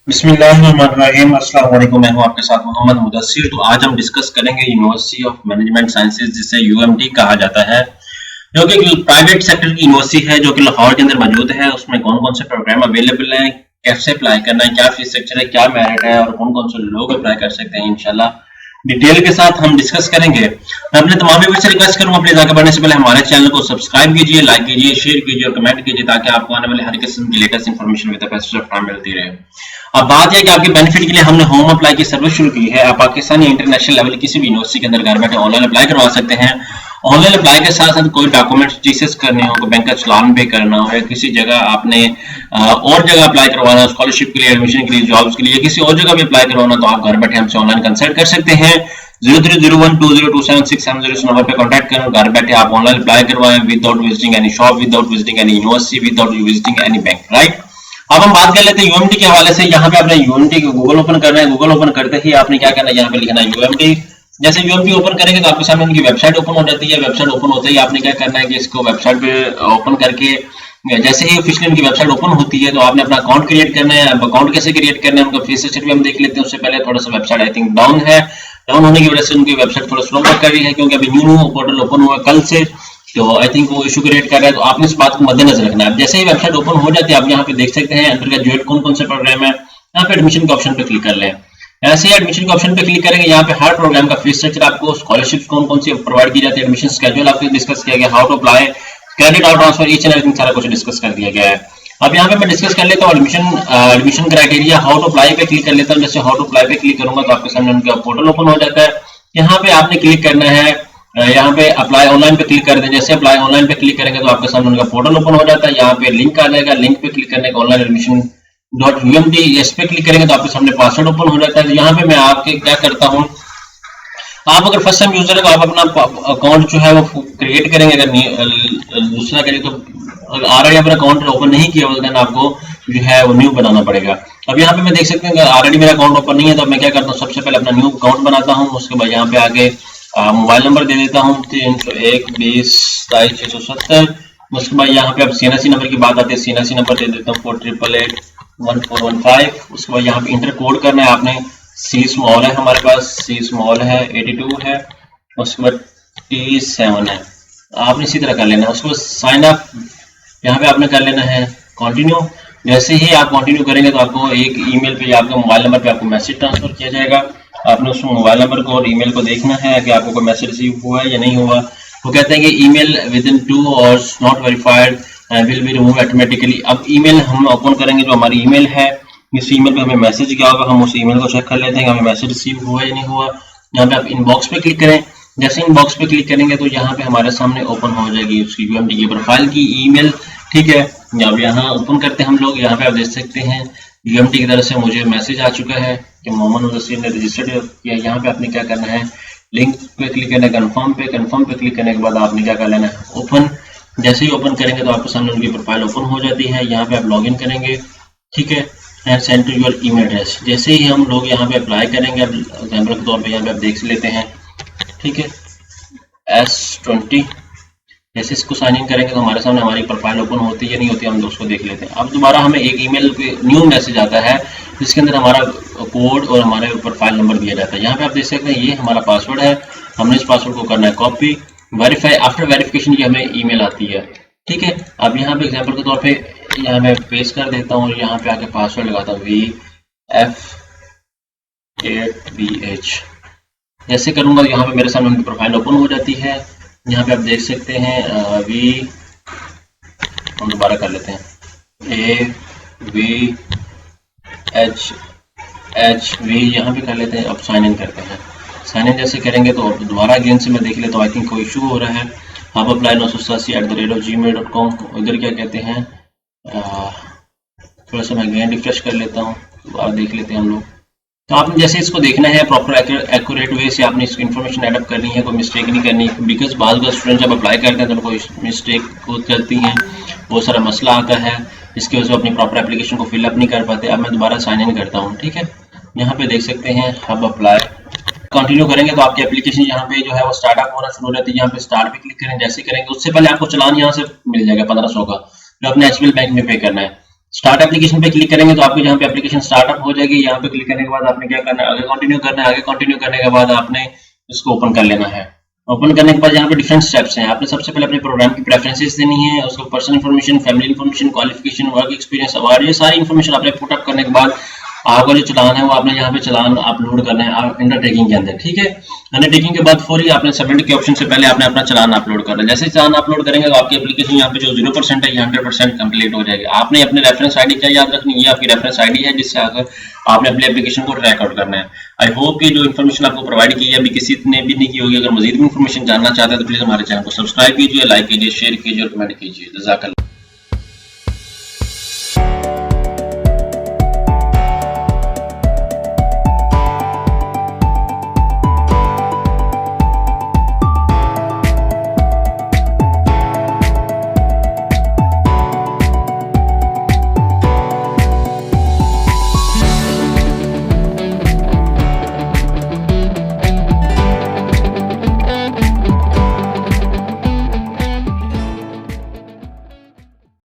बिस्मिल्लाहिर्रहमानिर्रहीम। अस्सलाम वालेकुम। मैं हूं आपके साथ मोहम्मद मुदस्सिर। तो आज हम डिस्कस करेंगे यूनिवर्सिटी ऑफ मैनेजमेंट साइंसेज जिसे यूएमटी कहा जाता है, जो कि प्राइवेट सेक्टर की यूनिवर्सिटी है जो कि लाहौर के अंदर मौजूद है। उसमें कौन कौन से प्रोग्राम अवेलेबल हैं, कैसे अप्लाई करना है, क्या फीस स्ट्रक्चर है, क्या मेरिट है और कौन कौन से लोग अप्लाई कर सकते हैं, इंशाल्लाह डिटेल के साथ हम डिस्कस करेंगे। मैं अपने तमाम व्यूअर्स से रिक्वेस्ट करूंगा, प्लीज आगे बढ़ने से पहले हमारे चैनल को सब्सक्राइब कीजिए, लाइक कीजिए, शेयर कीजिए और कमेंट कीजिए ताकि आपको आने वाले हर किस्म की latest information with the passage of time मिलती रहे। अब बात यह कि आपके बेनिफिट के लिए हमने होम अप्लाई की सर्विस शुरू की है। आप पाकिस्तानी इंटरनेशनल लेवल किसी भी यूनिवर्सिटी के अंदर घर बैठे ऑनलाइन अप्लाई करवा सकते हैं। ऑनलाइन अप्लाई के साथ साथ कोई डॉक्यूमेंट्स जीसेस करने हो, कोई बैंक का चलान पे करना हो या किसी जगह आपने और जगह अप्लाई करवाना, स्कॉलरशिप के लिए, एडमिशन के लिए, जॉब्स के लिए, किसी और जगह भी अप्लाई करवाना, तो आप घर बैठे हमसे ऑनलाइन कंसल्ट कर सकते हैं। 0301202767 नंबर पे कांटेक्ट करें। घर बैठे आप ऑनलाइन अप्लाई करवाएं without visiting any shop, without visiting any university, without visiting any bank, right. अब हम बात कर लेते हैं यूएमटी के हवाले से। यहाँ पे आपने यूएमटी गूगल ओपन करना है। गूगल ओपन करते ही आपने क्या करना है, यहाँ पे लिखना है यूएमटी। जैसे यूएमटी ओपन करेंगे तो आपके सामने उनकी वेबसाइट ओपन हो जाती है। वेबसाइट ओपन होते ही आपने क्या करना है कि इसको वेबसाइट पे ओपन करके जैसे ही ऑफिशियली उनकी वेबसाइट ओपन होती है तो आपने अपना अकाउंट क्रिएट करना है। अकाउंट कैसे क्रिएट करना है, उनका फीस स्ट्रक्चर भी हम देख लेते हैं। उससे पहले थोड़ा सा वेबसाइट आई थिंक डाउन है। डाउन होने की वजह से उनकी वेबसाइट थोड़ा स्लो वर्क कर रही है क्योंकि अभी न्यू पोर्टल ओपन हुआ कल से, तो आई थिंक वो इशू क्रिएट कर रहा है। तो आपने इस बात को मद्देनजर रखना है। जैसे ही वेबसाइट ओपन हो जाती है आप यहाँ पे देख सकते हैं अंडर ग्रेजुएट कौन कौन से प्रोग्राम है। यहाँ पे एडमिशन के ऑप्शन पे क्लिक कर लें। ऐसे ही एडमिशन के ऑप्शन पे क्लिक करेंगे, यहाँ पे हर प्रोग्राम का फीस स्ट्रक्चर, आपको स्कॉलरशिप कौन कौन सी प्रोवाइड की जाती है, एडमिशन स्केड्यूल आपको डिस्कस किया गया, हाउ टू अप्लाई, क्रेडिट और ट्रांसफर, ईच एंड एवरीथिंग सारा कुछ डिस्कस कर दिया गया है। अब यहाँ पे मैं डिस्कस कर लेता हूँ admission criteria. How to apply पे क्लिक कर लेता हूँ। जैसे हाउ टू अप्लाई पे क्लिक करूंगा तो आपके सामने उनका पोर्टल ओपन हो जाता है। यहाँ पे आपने क्लिक करना है, यहाँ पे अप्लाई ऑनलाइन पे क्लिक कर दें। जैसे अप्लाई ऑनलाइन पे क्लिक करेंगे तो आपके सामने उनका पोर्टल ओपन हो जाता है। यहाँ पे लिंक आ जाएगा, लिंक पे क्लिक करने का ऑनलाइन एडमिशन .umd इस पे क्लिक करेंगे तो आपके सामने पासवर्ड ओपन हो जाता है। तो यहाँ पे मैं आपके क्या करता हूँ, आप अगर फर्स्ट टाइम यूजर है तो आप अपना अकाउंट जो है वो क्रिएट करेंगे। अगर दूसरा करें तो ऑलरेडी अपना अकाउंट ओपन नहीं किया होगा तो आपको जो है वो न्यू बनाना पड़ेगा। अब यहाँ पे मैं देख सकते हैं ऑलरेडी मेरा अकाउंट ओपन नहीं है तो मैं क्या करता हूँ, सबसे पहले अपना न्यू अकाउंट बनाता हूँ। उसके बाद यहाँ पे आगे मोबाइल नंबर दे देता हूँ 30120222670। उसके बाद यहाँ पे अब सीएनएससी नंबर की बात आती है, सीएनएससी नंबर दे देता हूँ 48881415। उसके बाद यहाँ पे इंटर कोड करना है आपने। सी स्मॉल है हमारे पास, सी स्मॉल है, 82 है, उसके बाद T7 है। आपने इसी तरह कर लेना है। उसके बाद साइन अप यहाँ पे आपने कर लेना है, कंटिन्यू। जैसे ही आप कंटिन्यू करेंगे तो आपको एक ईमेल पे या आपके मोबाइल नंबर पे आपको मैसेज ट्रांसफर किया जाएगा। आपने उस मोबाइल नंबर को और ईमेल को देखना है कि आपको कोई मैसेज रिसीव हुआ है या नहीं हुआ। वो कहते हैं कि email with in 2 hours not verified will be remove automatically. अब ईमेल हम ओपन करेंगे, जो हमारी ईमेल है, इस ईमेल पे हमें मैसेज क्या होगा, हम उस ईमेल को चेक कर लेते हैं कि हमें मैसेज रिसीव हुआ या नहीं हुआ। यहाँ पे आप इनबॉक्स पे क्लिक करें। जैसे इनबॉक्स पे क्लिक करेंगे तो यहाँ पे हमारे सामने ओपन हो जाएगी उसकी यूएमटी की प्रोफाइल की ईमेल, ठीक है। अब यहाँ ओपन करते हैं हम लोग। यहाँ पे आप देख सकते हैं यूएमटी की तरफ से मुझे मैसेज आ चुका है कि मोहम्मद मुदस्सिर ने रजिस्टर्ड किया। यहाँ पे आपने क्या करना है, लिंक पे क्लिक करना है, कन्फर्म पे क्लिक करने के बाद आपने क्या कर लेना है, ओपन। जैसे ही ओपन करेंगे तो आपके सामने उनकी प्रोफाइल ओपन हो जाती है। यहाँ पे आप लॉग इन करेंगे, ठीक है, and send to your email address. जैसे ही हम लोग यहाँ पे अप्लाई करेंगे, अब एग्जाम्पल के तौर पे यहाँ पे आप देख लेते हैं, ठीक है, S20। जैसे इसको साइन इन करेंगे तो हमारे सामने हमारी प्रोफाइल ओपन होती है या नहीं होती, हम उसको देख लेते हैं। अब दोबारा हमें एक ईमेल पे न्यू मैसेज आता है जिसके अंदर हमारा कोड और हमारे प्रोफाइल नंबर दिया जाता है। यहाँ पे आप देख सकते हैं ये हमारा पासवर्ड है। हमने इस पासवर्ड को करना है कॉपी, वेरीफाई। आफ्टर वेरिफिकेशन ये हमें ईमेल आती है, ठीक है। अब यहाँ पे एग्जाम्पल के तौर पे यहाँ मैं पेस्ट कर देता हूँ, यहाँ पे आके पासवर्ड लगाता हूँ VF8BH। जैसे करूंगा यहाँ पे मेरे सामने उनकी प्रोफाइल ओपन हो जाती है। यहाँ पे आप देख सकते हैं हम दोबारा कर लेते हैं AVHHV, यहाँ पे कर लेते हैं। अब साइन इन करते हैं। साइन इन जैसे करेंगे तो दोबारा अगेन से मैं देख लेता हूँ, आई थिंक कोई इशू हो रहा है। अब अप्लाई 987@gmail.com, इधर क्या कहते हैं, थोड़ा सा मैं अगेन रिफ्रेश कर लेता हूँ, दोबारा देख लेते हैं हम लोग। तो आपने जैसे इसको देखना है प्रॉपर एक्यूरेट वे से आपने इसको इन्फॉर्मेशन एडअप करनी है, कोई मिस्टेक नहीं करनी है। बिकॉज बाद स्टूडेंट जब अप्लाई करते हैं तो उनको मिस्टेक खुद करती हैं, बहुत सारा मसला आता है, इसकी वजह से अपनी प्रॉपर एप्लीकेशन को फिलअप नहीं कर पाते। अब मैं दोबारा साइन इन करता हूँ, ठीक है। यहाँ पे देख सकते हैं अब अप्लाई कंटिन्यू करेंगे तो आपकी एप्लीकेशन यहाँ पे जो है वो स्टार्टअप होना शुरू हो जाती है। यहाँ पे स्टार्ट पे क्लिक करें। जैसे करेंगे उससे पहले आपको चलान यहाँ से मिल जाएगा 1500 का, जो अपने एचबीएल बैंक में पे करना है। स्टार्ट एप्लीकेशन पे क्लिक करेंगे तो आपको यहाँ पे एप्लीकेशन स्टार्टअप हो जाएगी। यहाँ पे क्लिक करने के बाद आपने क्या करना है, आगे कंटिन्यू करना है। आगे कंटिन्यू करने के बाद आपने इसको ओपन कर लेना है। ओपन करने के बाद यहाँ पे डिफरेंट स्टेप्स हैं। आपने सबसे पहले अपने प्रोग्राम की प्रेफरेंसेस देनी है, उसको personal information, family information, qualification, work experience, award, ये सारी इन्फॉर्मेशन आपने पुट अप करने के बाद आपका जो चलान है वो आपने यहाँ पे चलान अपलोड करना है अंडरटेकिंग के अंदर, ठीक है। अंडरटेकिंग के बाद फौरी आपने सबमिट के ऑप्शन से पहले आपने अपना चलान अपलोड करना है। जैसे ही चलान अपलोड करेंगे तो आपकी एप्लीकेशन यहाँ पे जो 0% है ये 100% कंप्लीट हो जाएगी। आपने अपने रेफरेंस आईडी क्या याद रखनी है, ये आपकी रेफरेंस आईडी है जिससे आकर आपने अपनी एप्लीकेशन को ट्रैक आउट करना है। आई होप कि जो इन्फॉर्मेशन आपको प्रोवाइड की है अभी किसी ने भी नहीं की होगी। अगर मजीद भी इन्फॉर्मेशन जानना चाहते हैं तो प्लीज हमारे चैनल को सब्सक्राइब कीजिए, लाइक कीजिए, शेयर कीजिए और कमेंट कीजिए। जज़ाकल्लाह।